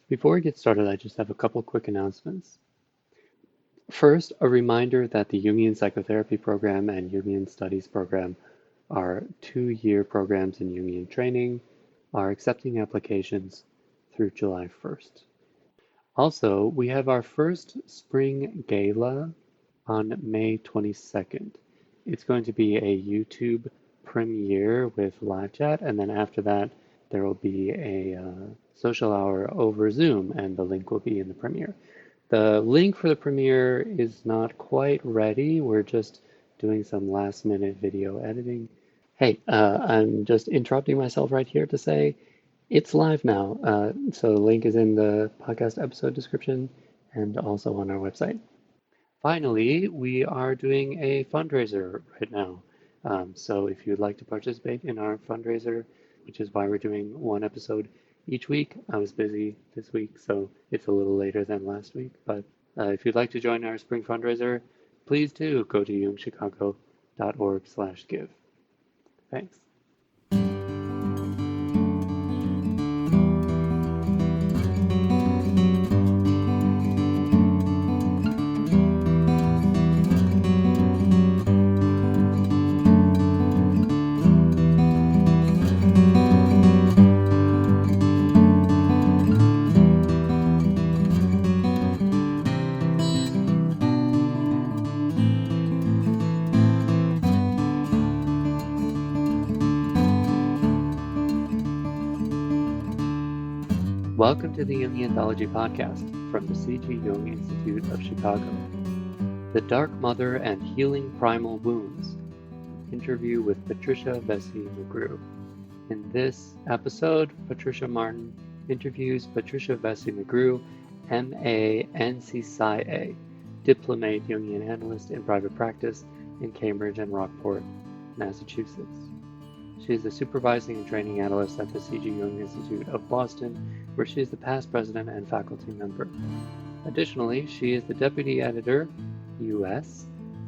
Before we get started, I just have a couple quick announcements. First, a reminder that the Jungian Psychotherapy Program and Jungian Studies Program are 2-year programs in Jungian training, are accepting applications through July 1st. Also, we have our first spring gala on May 22nd. It's going to be a YouTube premiere with live chat, and then after that, there will be a social hour over Zoom, and the link will be in the premiere. The link for the premiere is not quite ready. We're just doing some last minute video editing. Hey, I'm just interrupting myself right here to say it's live now. So the link is in the podcast episode description and also on our website. Finally, we are doing a fundraiser right now. So if you'd like to participate in our fundraiser, which is why we're doing one episode each week, I was busy this week, so it's a little later than last week. But if you'd like to join our spring fundraiser, please do go to jungchicago.org/give. Thanks. Welcome to the Jungian Anthology podcast from the C.G. Jung Institute of Chicago. The Dark Mother and Healing Primal Wounds. Interview with Patricia Vesey-McGrew. In this episode, Patricia Martin interviews Patricia Vesey-McGrew, MA, NCPsyA, diplomate Jungian analyst in private practice in Cambridge and Rockport, Massachusetts. She is a supervising and training analyst at the C.G. Jung Institute of Boston, where she is the past president and faculty member. Additionally, she is the deputy editor, U.S.,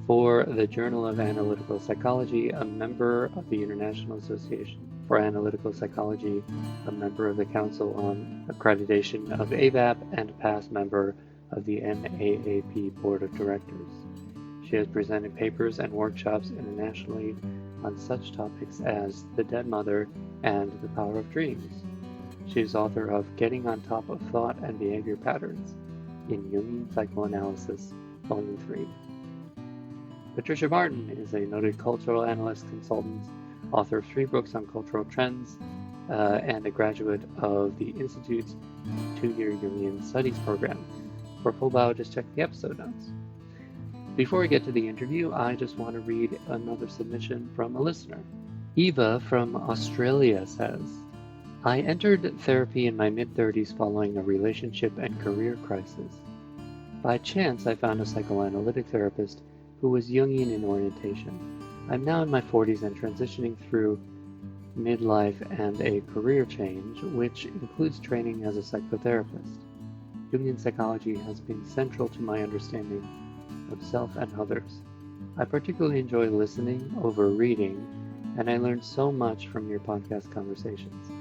for the Journal of Analytical Psychology, a member of the International Association for Analytical Psychology, a member of the Council on Accreditation of ABAP, and a past member of the NAAP Board of Directors. She has presented papers and workshops internationally on such topics as the dead mother and the power of dreams. She is author of Getting on Top of Thought and Behavior Patterns in Jungian Psychoanalysis, Volume 3. Patricia Martin is a noted cultural analyst, consultant, author of 3 books on cultural trends, and a graduate of the Institute's 2-year Jungian Studies program. For full bio, just check the episode notes. Before we get to the interview, I just want to read another submission from a listener. Eva from Australia says, I entered therapy in my mid-30s following a relationship and career crisis. By chance, I found a psychoanalytic therapist who was Jungian in orientation. I'm now in my 40s and transitioning through midlife and a career change, which includes training as a psychotherapist. Jungian psychology has been central to my understanding of self and others. I particularly enjoy listening over reading, and I learned so much from your podcast conversations.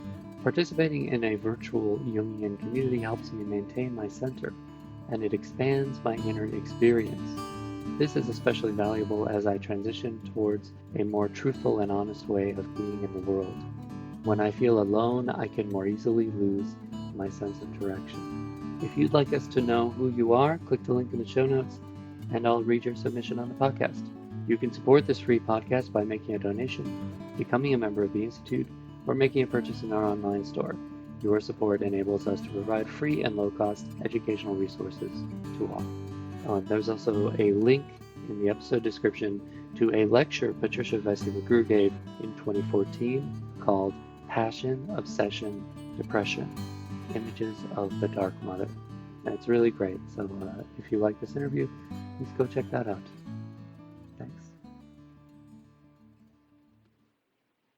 Participating in a virtual Jungian community helps me maintain my center, and it expands my inner experience. This is especially valuable as I transition towards a more truthful and honest way of being in the world. When I feel alone, I can more easily lose my sense of direction. If you'd like us to know who you are, click the link in the show notes, and I'll read your submission on the podcast. You can support this free podcast by making a donation, becoming a member of the Institute, or making a purchase in our online store. Your support enables us to provide free and low-cost educational resources to all. There's also a link in the episode description to a lecture Patricia Vesey-McGrew gave in 2014 called Passion, Obsession, Depression, Images of the Dark Mother. And it's really great, so if you like this interview, please go check that out. Thanks.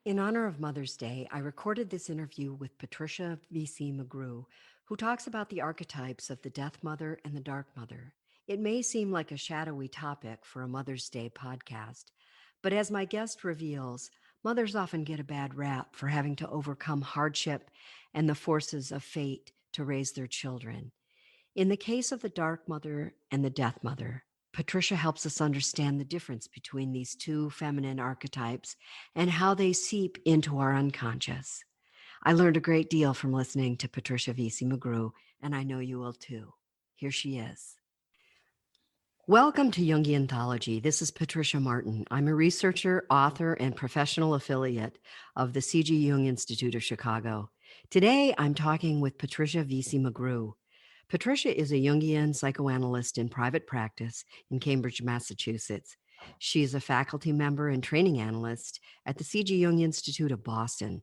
In honor of Mother's Day, I recorded this interview with Patricia Vesey-McGrew, who talks about the archetypes of the Death Mother and the Dark Mother. It may seem like a shadowy topic for a Mother's Day podcast, but as my guest reveals, mothers often get a bad rap for having to overcome hardship and the forces of fate to to raise their children. In the case of the dark mother and the death mother, Patricia helps us understand the difference between these two feminine archetypes and how they seep into our unconscious. I learned a great deal from listening to Patricia Vesey-McGrew, and I know you will too. Here she is. Welcome to Jungian Anthology. This is Patricia Martin. I'm a researcher, author, and professional affiliate of the C.G. Jung Institute of Chicago. Today, I'm talking with Patricia Vesey-McGrew. Patricia is a Jungian psychoanalyst in private practice in Cambridge, Massachusetts. She is a faculty member and training analyst at the C.G. Jung Institute of Boston,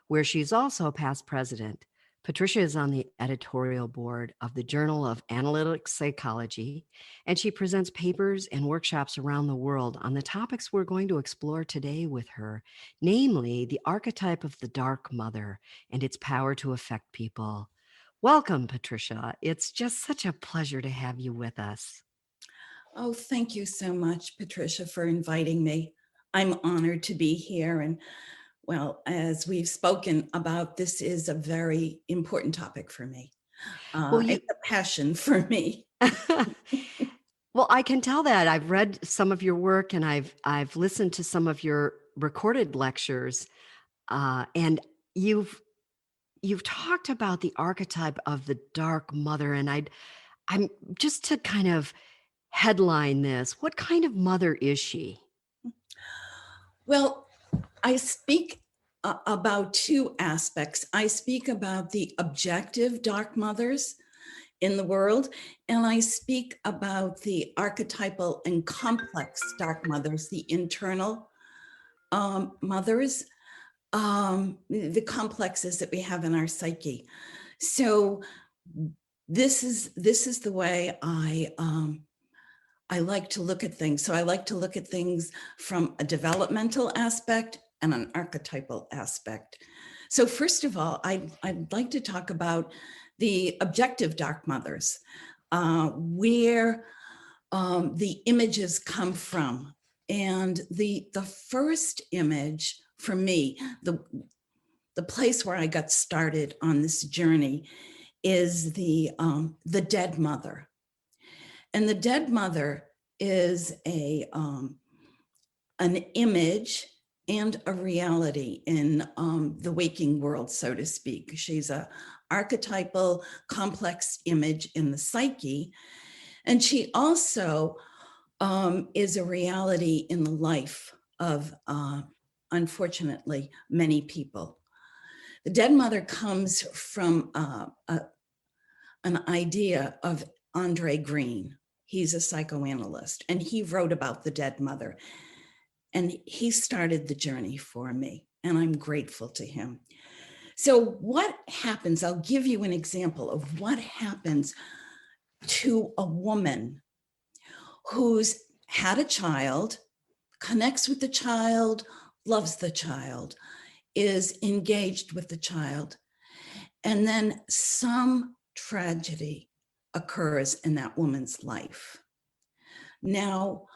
where she is also a past president. Patricia is on the editorial board of the Journal of Analytical Psychology, and she presents papers and workshops around the world on the topics we're going to explore today with her, namely the archetype of the dark mother and its power to affect people. Welcome, Patricia. It's just such a pleasure to have you with us. Oh, thank you so much, Patricia, for inviting me. I'm honored to be here. And well, as we've spoken about, this is a very important topic for me. It's a passion for me. Well, I can tell that. I've read some of your work and I've listened to some of your recorded lectures, and you've talked about the archetype of the dark mother, and I'm just to kind of headline this. What kind of mother is she? Well, I speak about two aspects. I speak about the objective dark mothers in the world, and I speak about the archetypal and complex dark mothers, the internal mothers, the complexes that we have in our psyche. So this is the way I like to look at things. So I like to look at things from a developmental aspect and an archetypal aspect. So first of all, I'd like to talk about the objective dark mothers, where the images come from. And the first image for me, the place where I got started on this journey is the dead mother. And the dead mother is an image and a reality in the waking world, so to speak. She's an archetypal, complex image in the psyche. And she also is a reality in the life of, unfortunately, many people. The dead mother comes from an idea of Andre Green. He's a psychoanalyst, and he wrote about the dead mother. And he started the journey for me, and I'm grateful to him. So what happens, I'll give you an example of what happens to a woman who's had a child, connects with the child, loves the child, is engaged with the child, and then some tragedy occurs in that woman's life. Now,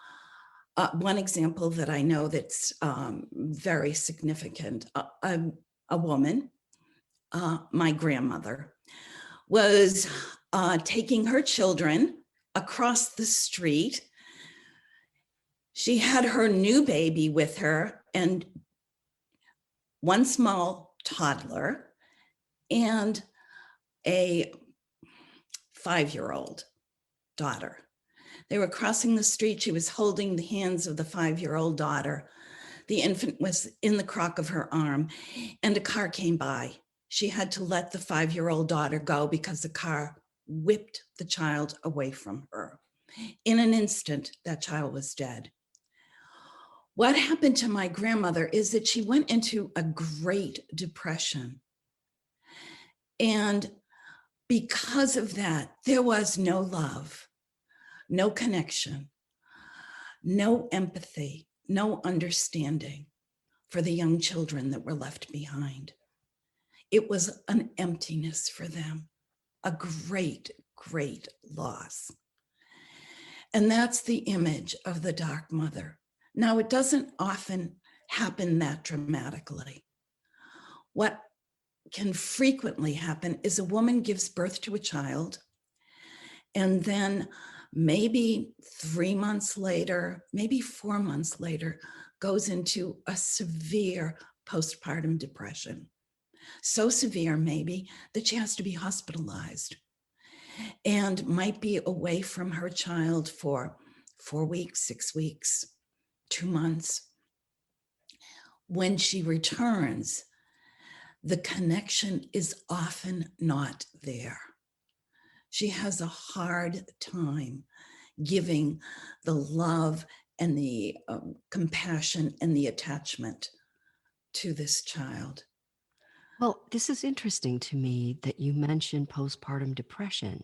one example that I know that's very significant, a woman, my grandmother, was taking her children across the street. She had her new baby with her and one small toddler and a 5-year-old daughter. They were crossing the street. She was holding the hands of the 5-year-old daughter. The infant was in the crock of her arm, and a car came by. She had to let the 5-year-old daughter go because the car whipped the child away from her. In an instant, that child was dead. What happened to my grandmother is that she went into a great depression. And because of that, there was no love, no connection, no empathy, no understanding for the young children that were left behind. It was an emptiness for them, a great, great loss. And that's the image of the dark mother. Now, it doesn't often happen that dramatically. What can frequently happen is a woman gives birth to a child, and then maybe 3 months later, maybe 4 months later, goes into a severe postpartum depression. So severe, maybe, that she has to be hospitalized and might be away from her child for 4 weeks, 6 weeks, 2 months. When she returns, the connection is often not there. She has a hard time giving the love and the compassion and the attachment to this child. Well, this is interesting to me that you mentioned postpartum depression,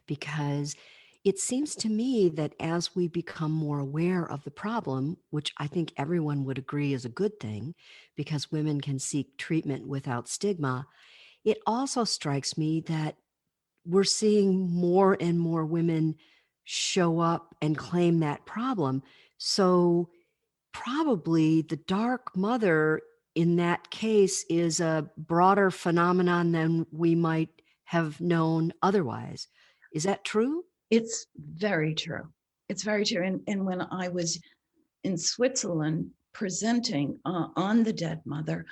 because it seems to me that as we become more aware of the problem, which I think everyone would agree is a good thing because women can seek treatment without stigma, it also strikes me that we're seeing more and more women show up and claim that problem. So probably the dark mother in that case is a broader phenomenon than we might have known otherwise. Is that true? It's very true. It's very true. And when I was in Switzerland presenting on the dead mother,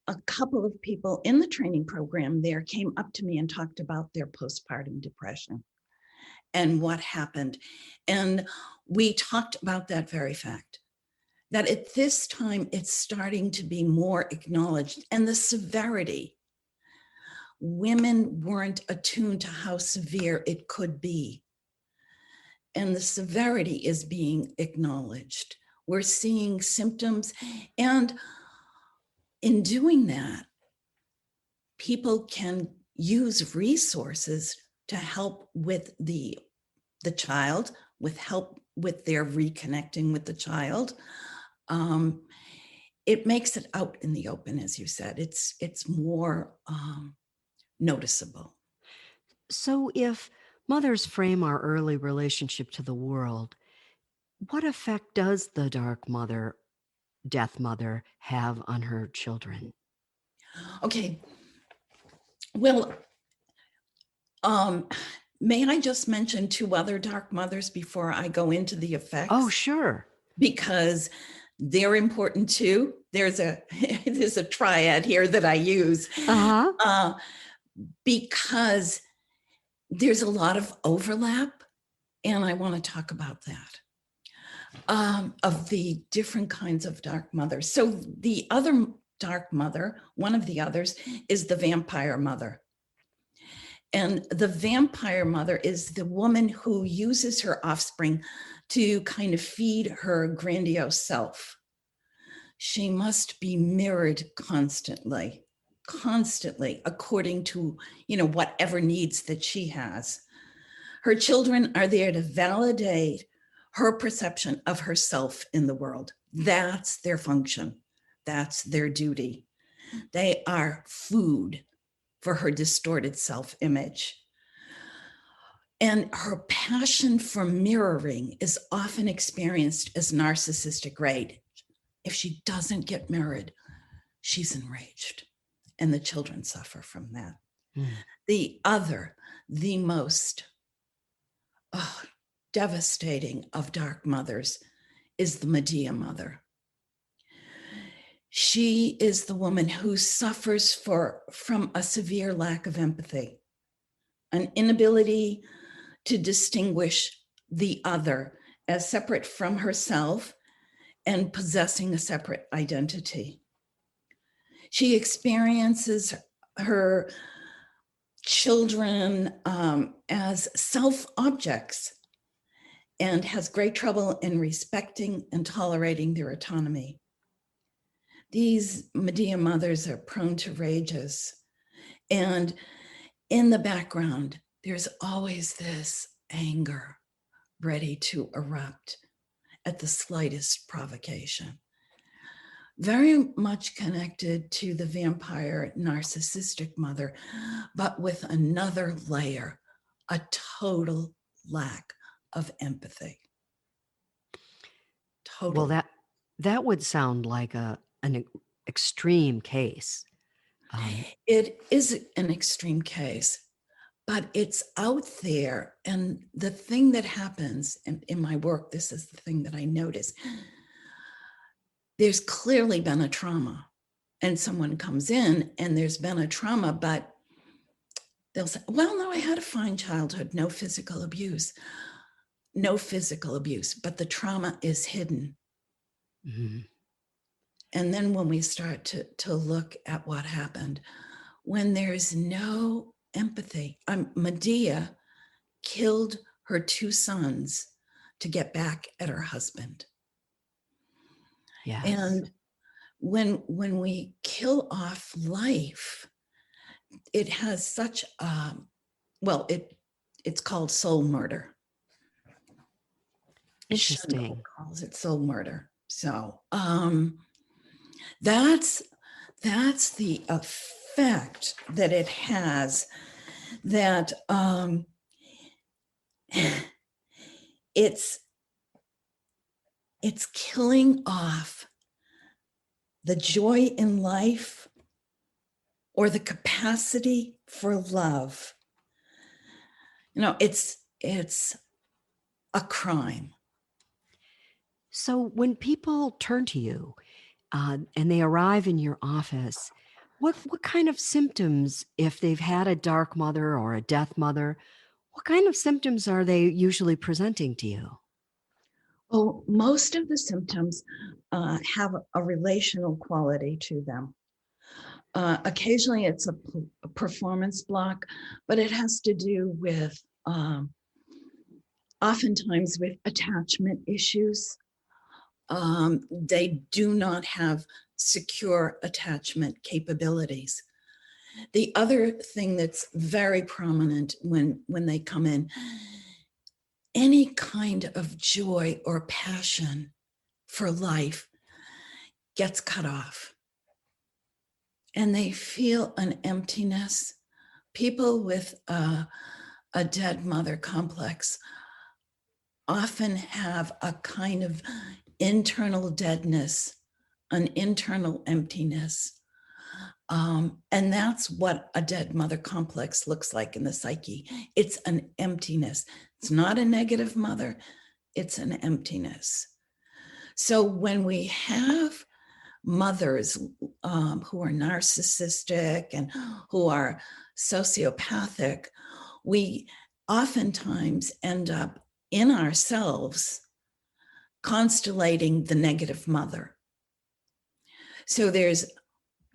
a couple of people in the training program there came up to me and talked about their postpartum depression and what happened. And we talked about that very fact, that at this time it's starting to be more acknowledged, and the severity. Women weren't attuned to how severe it could be. And the severity is being acknowledged. We're seeing symptoms, and in doing that, people can use resources to help with the child, with help with their reconnecting with the child. It makes it out in the open, as you said. It's more noticeable. So if mothers frame our early relationship to the world, what effect does the dark mother, death mother, have on her children? Okay. Well, may I just mention 2 other dark mothers before I go into the effects? Oh, sure. Because they're important too. There's a triad here that I use. Because there's a lot of overlap, and I want to talk about that, of the different kinds of dark mothers. So the other dark mother, one of the others, is the vampire mother. And the vampire mother is the woman who uses her offspring to kind of feed her grandiose self. She must be mirrored constantly, according to, whatever needs that she has. Her children are there to validate her perception of herself in the world. That's their function. That's their duty. They are food for her distorted self-image. And her passion for mirroring is often experienced as narcissistic rage. If she doesn't get mirrored, she's enraged, and the children suffer from that. The most devastating of dark mothers is the Medea mother. She is the woman who suffers from a severe lack of empathy, an inability to distinguish the other as separate from herself and possessing a separate identity. She experiences her children as self-objects and has great trouble in respecting and tolerating their autonomy. These Medea mothers are prone to rages, and in the background, there's always this anger ready to erupt at the slightest provocation. Very much connected to the vampire narcissistic mother, but with another layer, a total lack of empathy. Total. Well, that would sound like an extreme case. It is an extreme case, but it's out there. And the thing that happens in my work, this is the thing that I notice. There's clearly been a trauma, and someone comes in and there's been a trauma, but they'll say, well, no, I had a fine childhood, no physical abuse, but the trauma is hidden. Mm-hmm. And then when we start to look at what happened, when there's no empathy, Medea killed her 2 sons to get back at her husband. Yes. And when we kill off life, it has such it's called soul murder. Interesting. Jungian calls it soul murder. So that's the effect that it has, that it's killing off the joy in life or the capacity for love. It's a crime. So when people turn to you and they arrive in your office, what kind of symptoms, if they've had a dark mother or a death mother, what kind of symptoms are they usually presenting to you? Well, most of the symptoms have a relational quality to them. Occasionally it's a performance block, but it has to do with oftentimes with attachment issues. They do not have secure attachment capabilities. The other thing that's very prominent when they come in, any kind of joy or passion for life gets cut off. And they feel an emptiness. People with a dead mother complex often have a kind of internal deadness, an internal emptiness. And that's what a dead mother complex looks like in the psyche. It's an emptiness. It's not a negative mother, it's an emptiness. So when we have mothers who are narcissistic and who are sociopathic, we oftentimes end up in ourselves constellating the negative mother. So there's,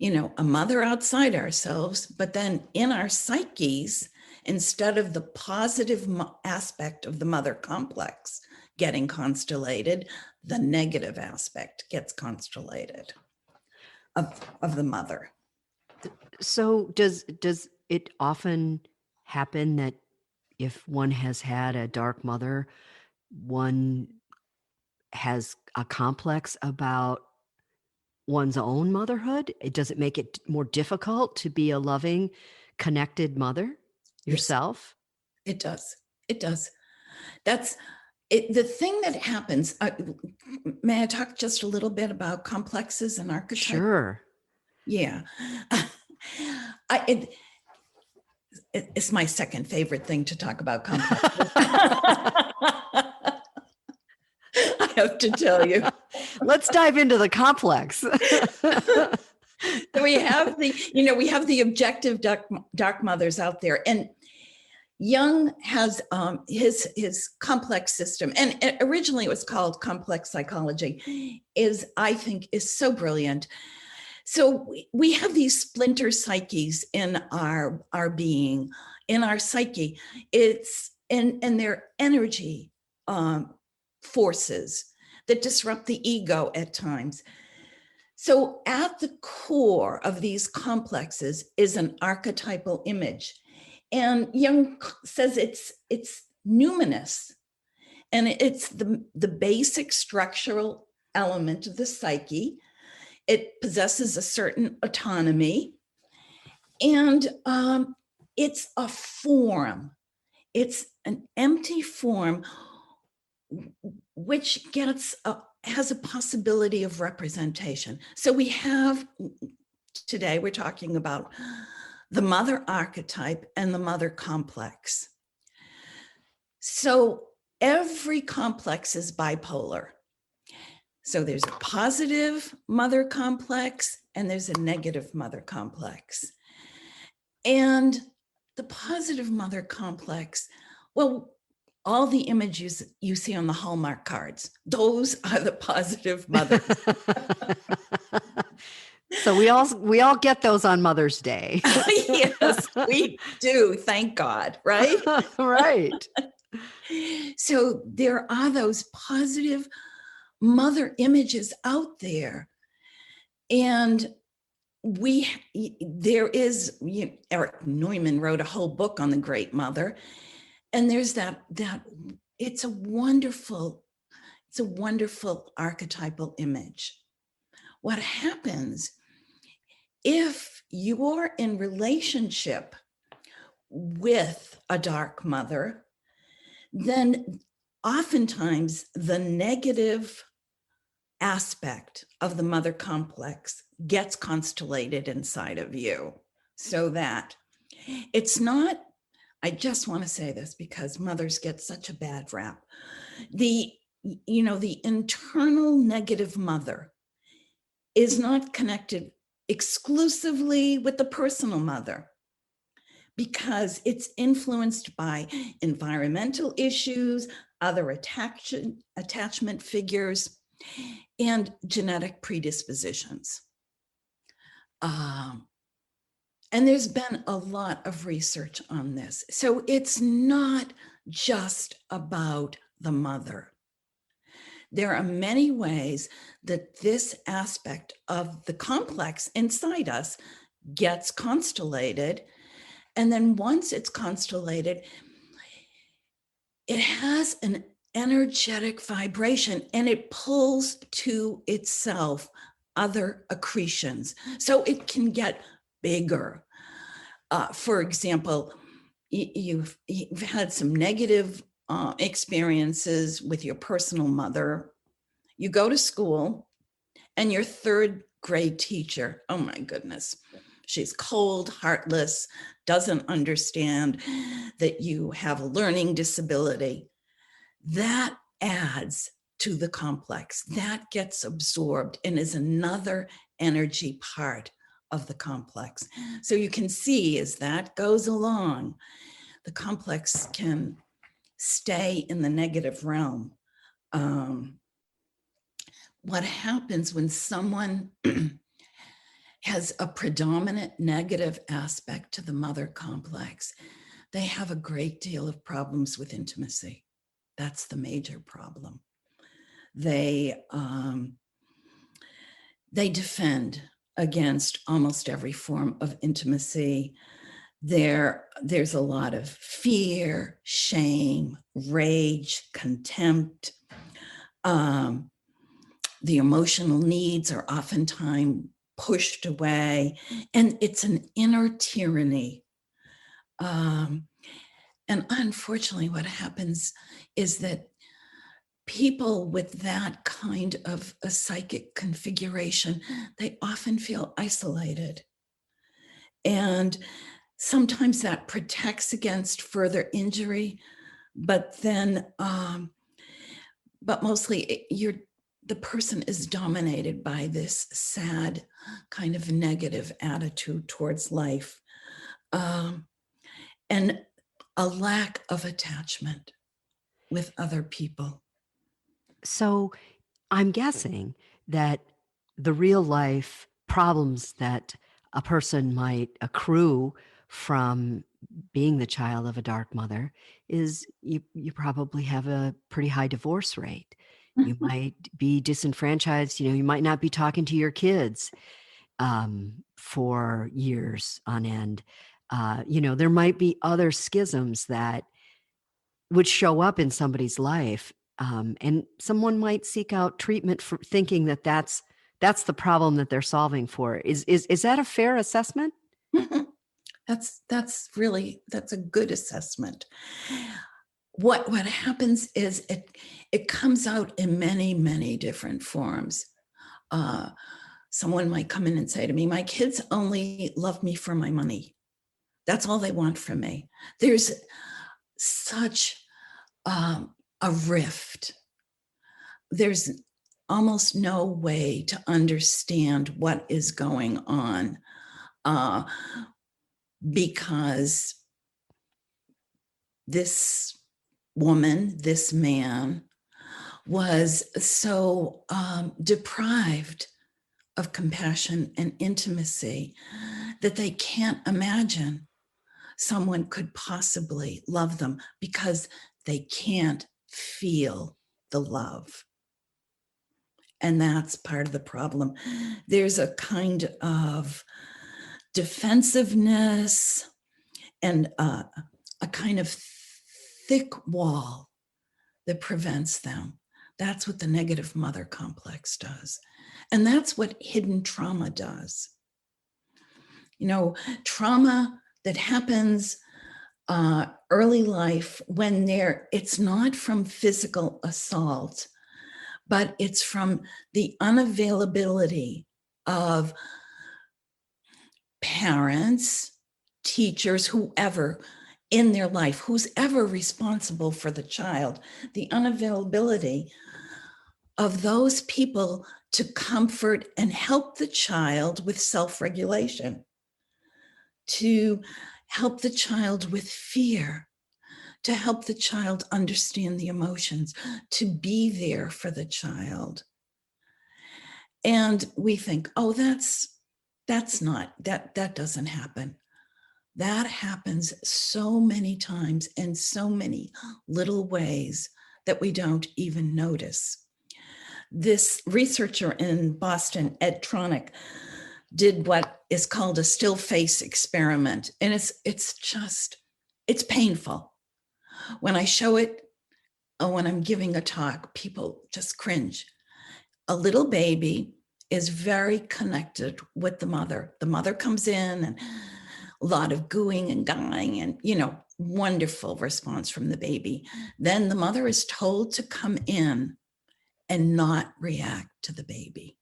a mother outside ourselves, but then in our psyches, instead of the positive aspect of the mother complex getting constellated, the negative aspect gets constellated of the mother. So does it often happen that if one has had a dark mother, one has a complex about one's own motherhood? Does it make it more difficult to be a loving, connected mother yourself? Yes, it does. It does. That's it. The thing that happens, may I talk just a little bit about complexes and archetypes? Sure. Yeah. It's my second favorite thing to talk about, complexes. I have to tell you. Let's dive into the complex. We have the objective dark mothers out there, and Jung has his complex system, and originally it was called complex psychology, I think is so brilliant. So we have these splinter psyches in our being, in our psyche. It's and their energy forces that disrupt the ego at times. So at the core of these complexes is an archetypal image. And Jung says it's numinous, and it's the basic structural element of the psyche. It possesses a certain autonomy, and it's a form. It's an empty form which has a possibility of representation. So we have today we're talking about the mother archetype and the mother complex. So every complex is bipolar. So there's a positive mother complex and there's a negative mother complex. And the positive mother complex, well, all the images you see on the Hallmark cards, those are the positive mothers. So we all get those on Mother's Day. Yes, we do. Thank God, right? Right. So there are those positive mother images out there. And there is, Eric Neumann wrote a whole book on the Great Mother. And there's that it's a wonderful archetypal image. What happens if you're in relationship with a dark mother, then oftentimes the negative aspect of the mother complex gets constellated inside of you, so that it's not, I just want to say this because mothers get such a bad rap. The internal negative mother is not connected exclusively with the personal mother, because it's influenced by environmental issues, other attachment figures, and genetic predispositions. And there's been a lot of research on this. So it's not just about the mother. There are many ways that this aspect of the complex inside us gets constellated. And then once it's constellated, it has an energetic vibration and it pulls to itself other accretions. So it can get bigger. For example, you've had some negative experiences with your personal mother. You go to school and your third grade teacher, oh my goodness, she's cold, heartless, doesn't understand that you have a learning disability. That adds to the complex. That gets absorbed and is another energy part of the complex. So you can see as that goes along, the complex can stay in the negative realm. What happens when someone has a predominant negative aspect to the mother complex, they have a great deal of problems with intimacy. That's the major problem. They defend against almost every form of intimacy. There's a lot of fear, shame, rage, contempt. The emotional needs are oftentimes pushed away, and it's an inner tyranny. And unfortunately, what happens is that people with that kind of a psychic configuration, they often feel isolated. And sometimes that protects against further injury, but then, but mostly the person is dominated by this sad kind of negative attitude towards life, and a lack of attachment with other people. So I'm guessing that the real life problems that a person might accrue from being the child of a dark mother is you probably have a pretty high divorce rate. You might be disenfranchised. You might not be talking to your kids for years on end. There might be other schisms that would show up in somebody's life. And someone might seek out treatment for thinking that that's the problem that they're solving for. Is that a fair assessment? That's a good assessment. What happens is it comes out in many, many different forms. someone might come in and say to me, my kids only love me for my money. That's all they want from me. There's such a rift. There's almost no way to understand what is going on because this woman, this man, was so deprived of compassion and intimacy that they can't imagine someone could possibly love them because they can't feel the love. And that's part of the problem. There's a kind of defensiveness and a kind of thick wall that prevents them. That's what the negative mother complex does. And that's what hidden trauma does. You know, trauma that happens early life when it's not from physical assault, but it's from the unavailability of parents, teachers, whoever in their life, who's ever responsible for the child, the unavailability of those people to comfort and help the child with self-regulation, to help the child with fear, to help the child understand the emotions, to be there for the child. And we think, oh, that doesn't happen. That happens so many times in so many little ways that we don't even notice. This researcher in Boston, Ed Tronick, did what is called a still face experiment. And it's painful. When I show it, or when I'm giving a talk, people just cringe. A little baby is very connected with the mother. The mother comes in and a lot of gooing and guying and, wonderful response from the baby. Then the mother is told to come in and not react to the baby.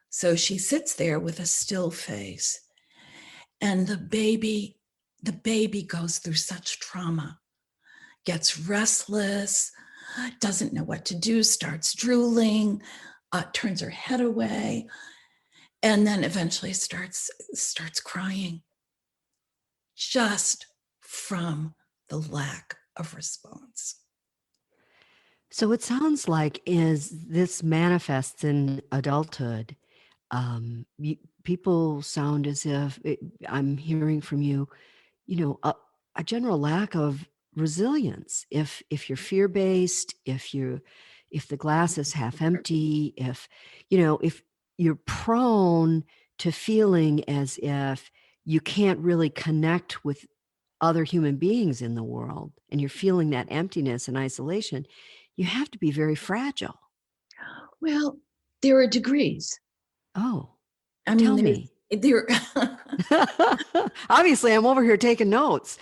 So she sits there with a still face, and the baby goes through such trauma, gets restless, doesn't know what to do, starts drooling, turns her head away, and then eventually starts crying just from the lack of response. So it sounds like as this manifests in adulthood, people sound as if I'm hearing from you, a general lack of resilience. If you're fear-based, if the glass is half empty, if you're prone to feeling as if you can't really connect with other human beings in the world, and you're feeling that emptiness and isolation, you have to be very fragile. Well, there are degrees. Oh, I mean, tell me. There. Obviously, I'm over here taking notes.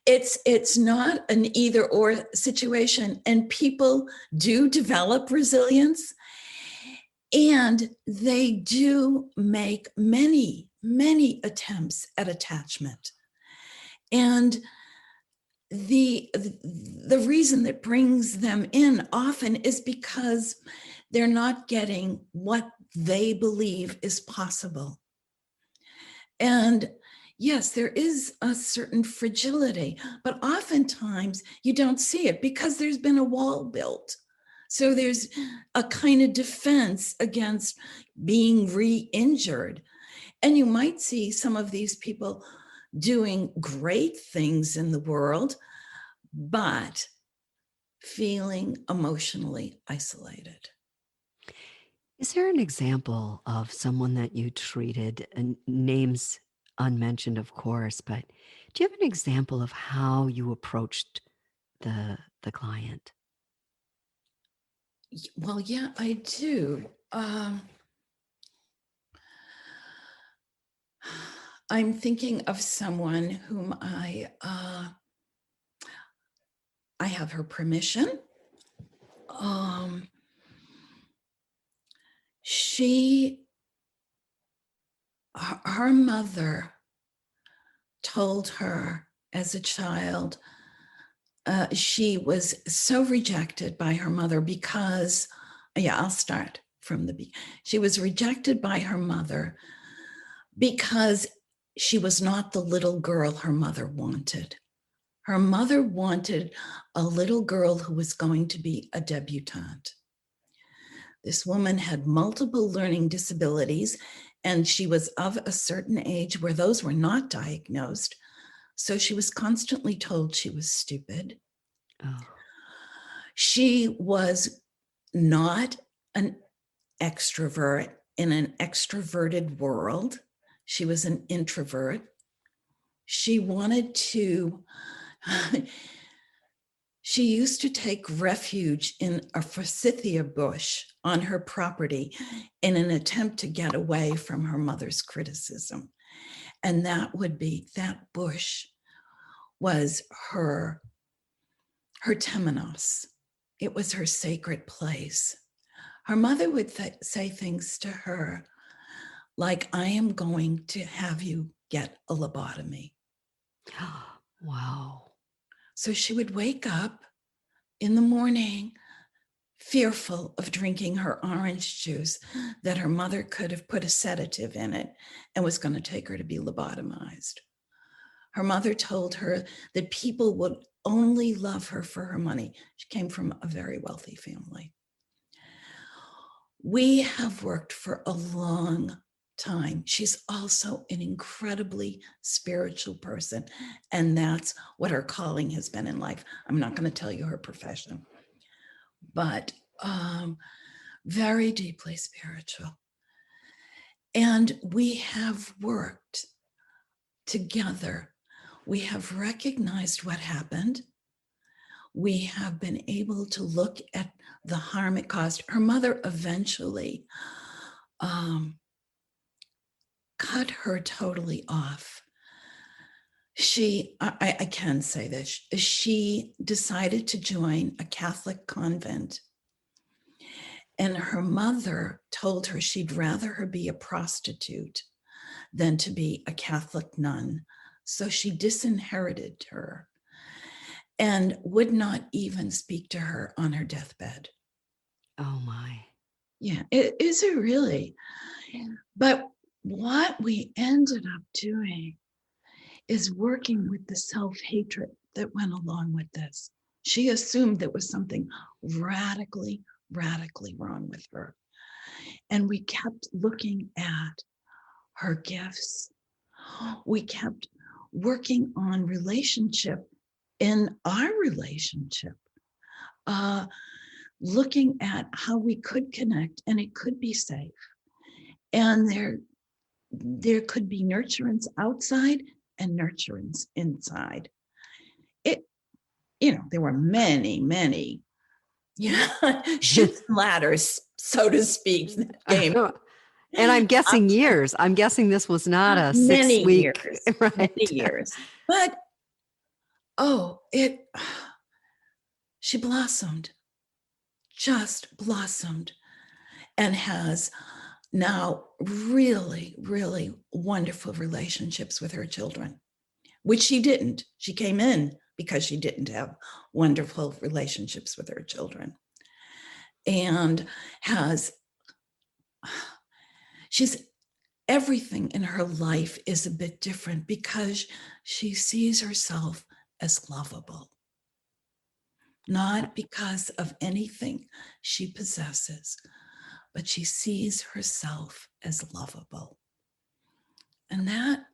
It's not an either or situation, and people do develop resilience, and they do make many, many attempts at attachment. And the reason that brings them in often is because they're not getting what they believe is possible. And yes, there is a certain fragility, but oftentimes you don't see it because there's been a wall built. So there's a kind of defense against being re-injured. And you might see some of these people doing great things in the world, but feeling emotionally isolated. Is there an example of someone that you treated, and names unmentioned, of course, but do you have an example of how you approached the client? Well, yeah, I do. I'm thinking of someone whom I have her permission. her mother told her as a child, she was so rejected by her mother because, I'll start from the beginning. She was rejected by her mother because she was not the little girl her mother wanted. Her mother wanted a little girl who was going to be a debutante. This woman had multiple learning disabilities, and she was of a certain age where those were not diagnosed. So she was constantly told she was stupid. Oh. She was not an extrovert in an extroverted world. She was an introvert. She wanted to, she used to take refuge in a forsythia bush on her property in an attempt to get away from her mother's criticism. And that bush was her temenos. It was her sacred place. Her mother would say things to her like, I am going to have you get a lobotomy. Wow. So she would wake up in the morning fearful of drinking her orange juice that her mother could have put a sedative in it and was going to take her to be lobotomized. Her mother told her that people would only love her for her money. She came from a very wealthy family. We have worked for a long time. She's also an incredibly spiritual person, and that's what her calling has been in life. I'm not going to tell you her profession, but very deeply spiritual. And we have worked together. We have recognized what happened. We have been able to look at the harm it caused. Her mother eventually cut her totally off. I can say this, she decided to join a Catholic convent. And her mother told her she'd rather her be a prostitute than to be a Catholic nun. So she disinherited her and would not even speak to her on her deathbed. Oh my. Yeah, is it really? But what we ended up doing is working with the self-hatred that went along with this. She assumed there was something radically wrong with her. And we kept looking at her gifts. We kept working on relationship in our relationship, looking at how we could connect and it could be safe. And there could be nurturance outside and nurturance inside. There were many, chutes and ladders, so to speak, that game. And I'm guessing years. I'm guessing this was not a 6-week. Years, right? Many years. But, she blossomed, just blossomed, and has now really, really wonderful relationships with her children, which she didn't. She came in because she didn't have wonderful relationships with her children. And everything in her life is a bit different because she sees herself as lovable, not because of anything she possesses, but she sees herself as lovable. And that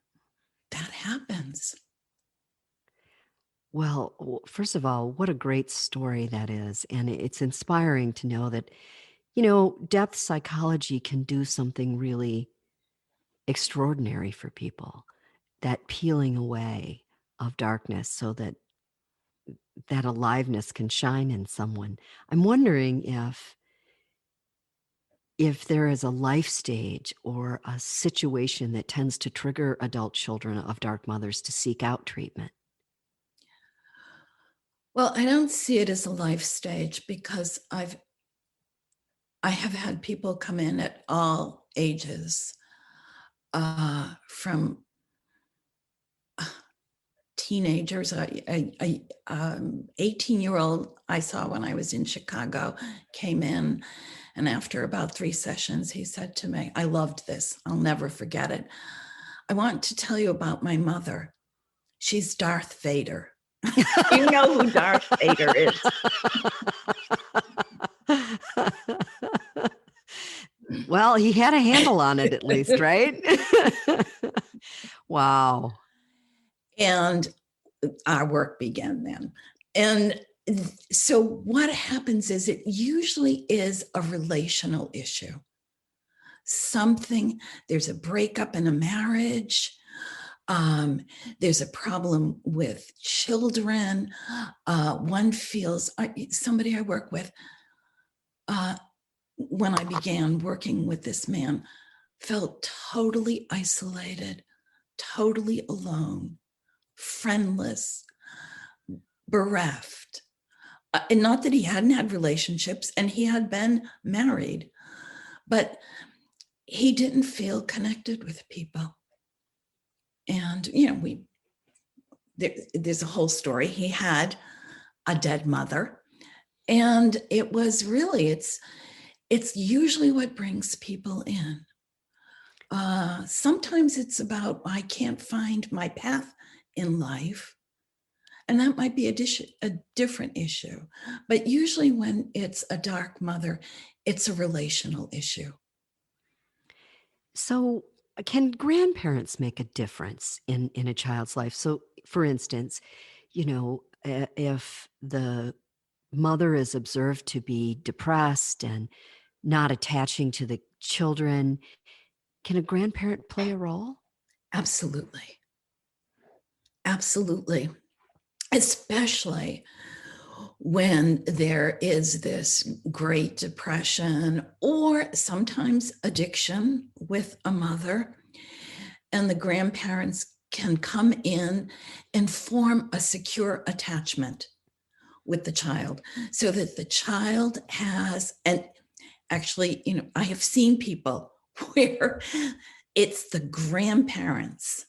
happens. Well, first of all, what a great story that is. And it's inspiring to know that, depth psychology can do something really extraordinary for people, that peeling away of darkness so that aliveness can shine in someone. I'm wondering if there is a life stage or a situation that tends to trigger adult children of dark mothers to seek out treatment. Well, I don't see it as a life stage because I have had people come in at all ages, from teenagers. A 18-year-old I saw when I was in Chicago came in, and after about 3 sessions, he said to me, I loved this. I'll never forget it. I want to tell you about my mother. She's Darth Vader. You know who Darth Vader is. Well, he had a handle on it at least, right? Wow. And our work began then. And so what happens is it usually is a relational issue. There's a breakup in a marriage. There's a problem with children. One feels, somebody I work with, when I began working with this man, felt totally isolated, totally alone, friendless, bereft. And not that he hadn't had relationships, and he had been married, but he didn't feel connected with people. And, there's a whole story. He had a dead mother, and it was really, it's usually what brings people in. Sometimes it's about, I can't find my path in life. And that might be a different issue. But usually when it's a dark mother, it's a relational issue. So can grandparents make a difference in a child's life? So for instance, if the mother is observed to be depressed and not attaching to the children, can a grandparent play a role? Absolutely. Absolutely. Especially when there is this great depression or sometimes addiction with a mother, and the grandparents can come in and form a secure attachment with the child so that the child has, and actually, I have seen people where it's the grandparents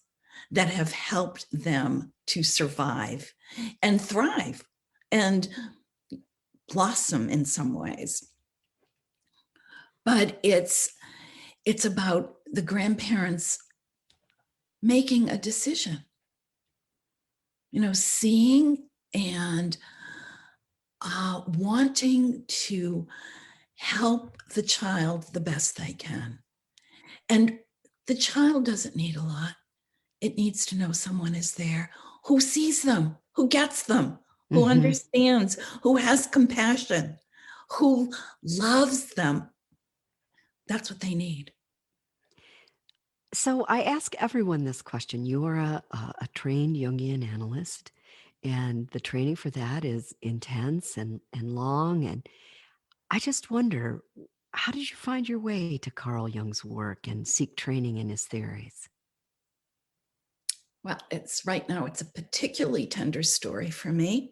that have helped them to survive and thrive and blossom in some ways. But it's about the grandparents making a decision, seeing and wanting to help the child the best they can. And the child doesn't need a lot. It needs to know someone is there who sees them, who gets them, who understands, who has compassion, who loves them. That's what they need. So I ask everyone this question. You are a trained Jungian analyst, and the training for that is intense and long. And I just wonder, how did you find your way to Carl Jung's work and seek training in his theories? Well, right now, it's a particularly tender story for me.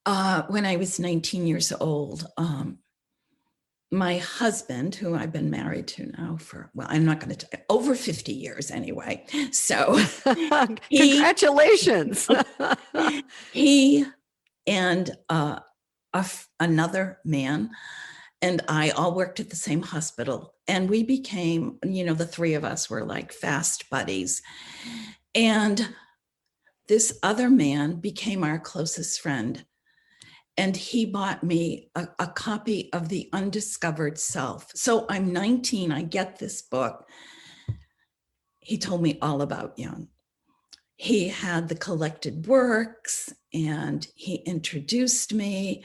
When I was 19 years old, my husband, who I've been married to now for, I'm not going to tell, over 50 years anyway. So congratulations. He and another man and I all worked at the same hospital, and we became, the three of us were like fast buddies. And this other man became our closest friend. And he bought me a copy of The Undiscovered Self. So I'm 19, I get this book. He told me all about Jung. He had the collected works, and he introduced me.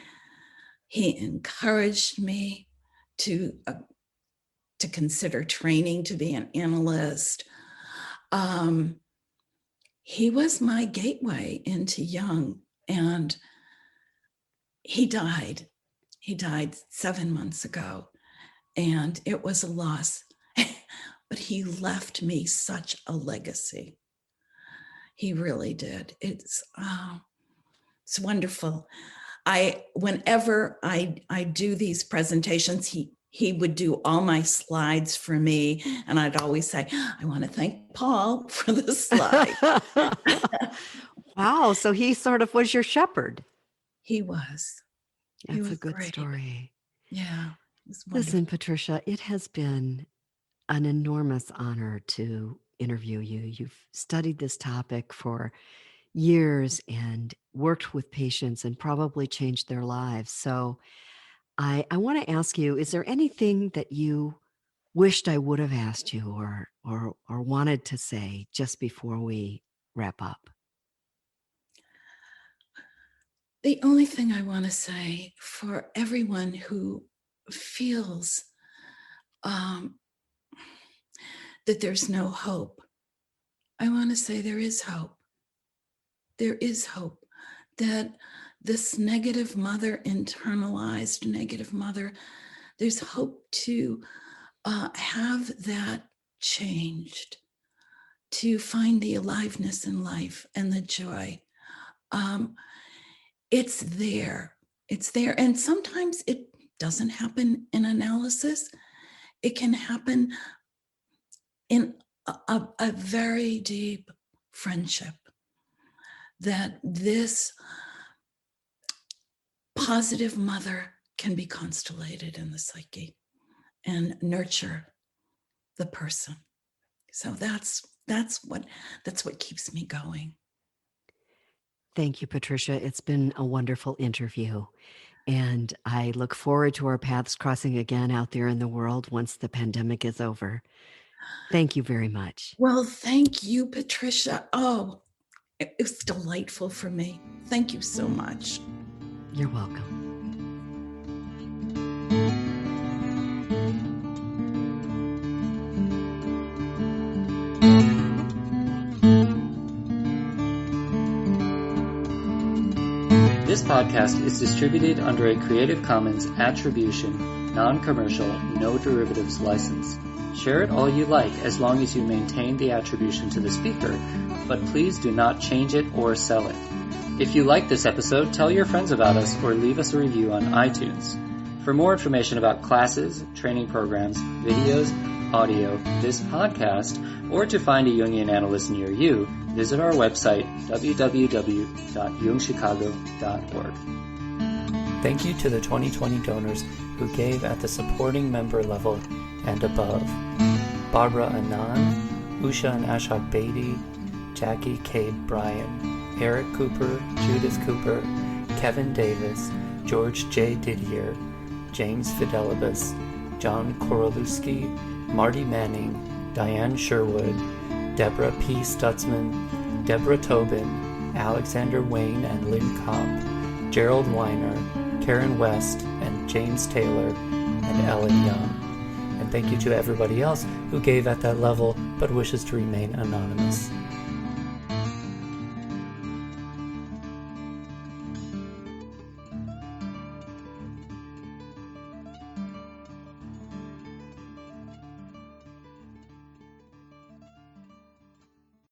He encouraged me to consider training to be an analyst. He was my gateway into Jung, and he died. He died 7 months ago, and it was a loss, but he left me such a legacy. He really did. It's wonderful. whenever I do these presentations, he would do all my slides for me. And I'd always say, I want to thank Paul for the slide. Wow. So he sort of was your shepherd. He was. That's a good story. Yeah. Listen, Patricia, it has been an enormous honor to interview you. You've studied this topic for years and worked with patients and probably changed their lives. So I want to ask you, is there anything that you wished I would have asked you or wanted to say just before we wrap up? The only thing I want to say for everyone who feels that there's no hope, I want to say there is hope. There is hope that this negative mother, internalized negative mother, there's hope to have that changed, to find the aliveness in life and the joy. It's there. It's there. And sometimes it doesn't happen in analysis. It can happen in a very deep friendship, that this positive mother can be constellated in the psyche and nurture the person. So that's what keeps me going. Thank you, Patricia. It's been a wonderful interview. And I look forward to our paths crossing again out there in the world once the pandemic is over. Thank you very much. Well, thank you, Patricia. Oh, it was delightful for me. Thank you so much. You're welcome. This podcast is distributed under a Creative Commons Attribution, Non-Commercial, No Derivatives license. Share it all you like as long as you maintain the attribution to the speaker, but please do not change it or sell it. If you like this episode, tell your friends about us or leave us a review on iTunes. For more information about classes, training programs, videos, audio, this podcast, or to find a Jungian analyst near you, visit our website, www.jungchicago.org. Thank you to the 2020 donors who gave at the supporting member level and above: Barbara Anand, Usha and Ashok Beatty, Jackie K. Bryan, Eric Cooper, Judith Cooper, Kevin Davis, George J. Didier, James Fidelibus, John Korolewski, Marty Manning, Diane Sherwood, Deborah P. Stutzman, Deborah Tobin, Alexander Wayne and Lynn Comp, Gerald Weiner, Karen West, and James Taylor, and Ellen Young. And thank you to everybody else who gave at that level but wishes to remain anonymous.